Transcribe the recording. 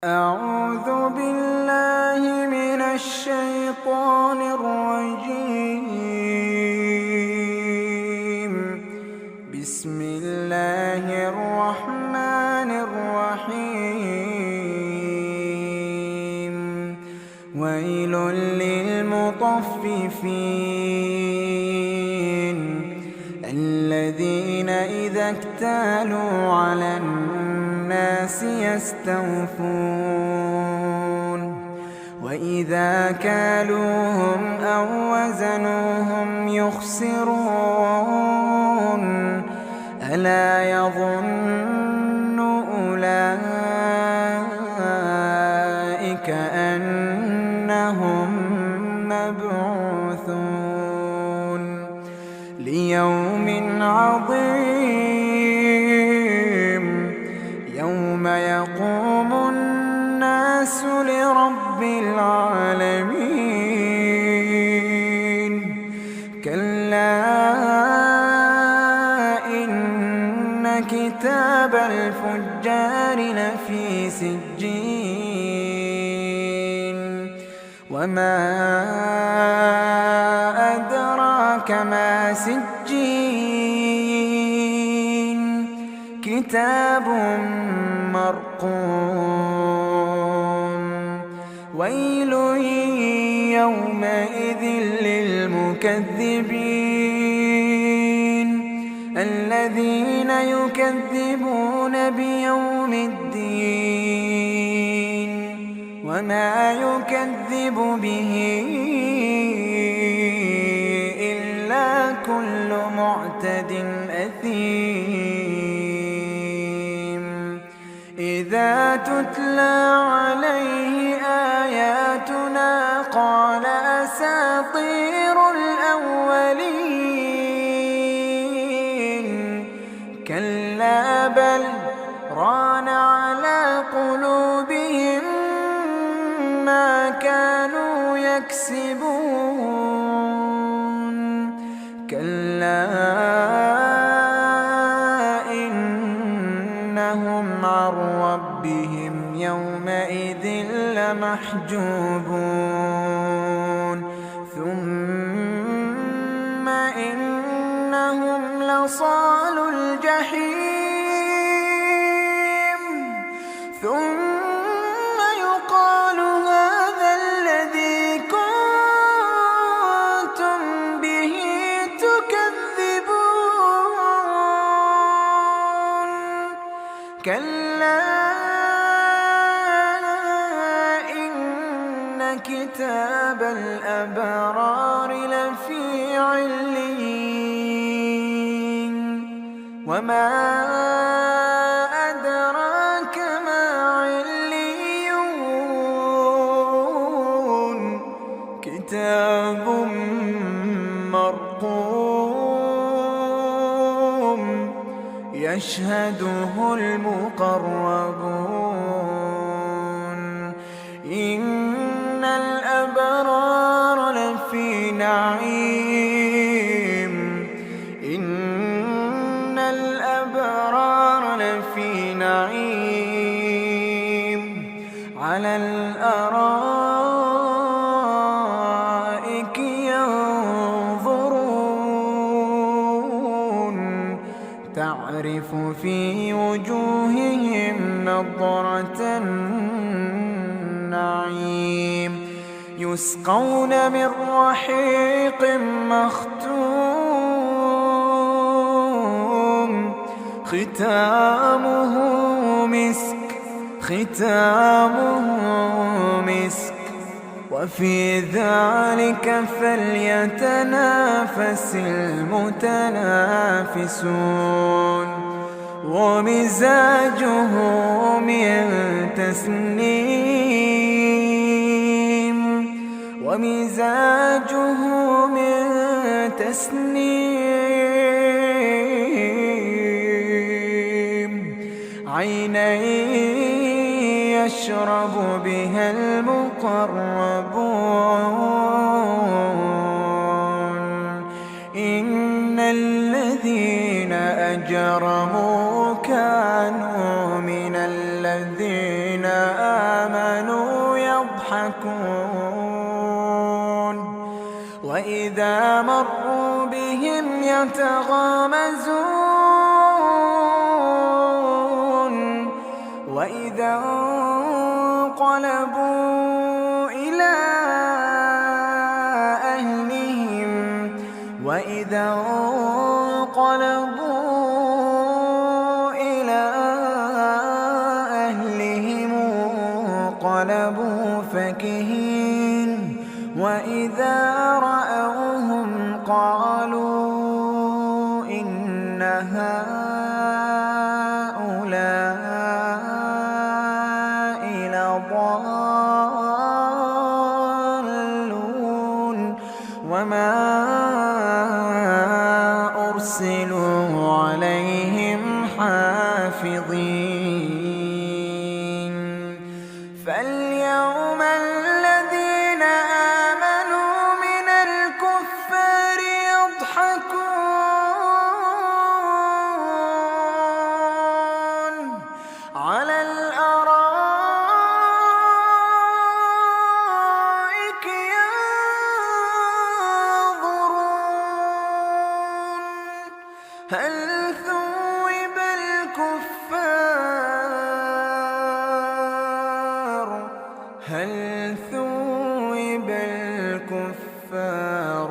أعوذ بالله من الشيطان الرجيم. بسم الله الرحمن الرحيم. ويل للمطففين الذين إذا اكتالوا على الناس يستوفون وإذا كالوهم أو وزنوهم يخسرون ألا يظن أولئك أنهم مبعوثون ليوم عظيم يوم يقوم الناس لرب العالمين. كلا إن كتاب الفجار لفي سجين وما أدراك ما سجين كتاب مرقوم. ويل يومئذ للمكذبين الذين يكذبون بيوم الدين وما يكذب به إلا كل معتد أثيم. إذا تتلى عليه آياتنا قال أساطير الأولين. كلا بل ران على قلوبهم ما كانوا يكسبون. كلا إنهم عن ربهم يومئذ لمحجوبون ثم إنهم لصالو الجحيم ثم يقال هذا الذي كنتم به تكذبون. كلا إن كتاب الأبرار لفي عليين وما أدراك ما عليون كتاب مرقوم يشهده المقربون. إن الأبرار لفي نعيم إن الأبرار لفي نعيم على الأرائك ينظرون تعرف في وجوههم نضرة النعيم. يسقون من رحيق مختوم ختامه مسك وفي ذلك فليتنافس المتنافسون. ومزاجه من تسنيم عينا يشرب بها المقربون. إن الذين أجرموا كانوا من الذين يضحكون وإذا مروا بهم يتغامزون وإذا انقلبوا إلى أهلهم انقلبوا فكهين وإذا رأوهم قالوا إن هؤلاء لضالون وما أرسلوا عليهم حافظين فاليوم الذين آمنوا من الكفار يضحكون على الأرائك ينظرون هل ثوب الكفار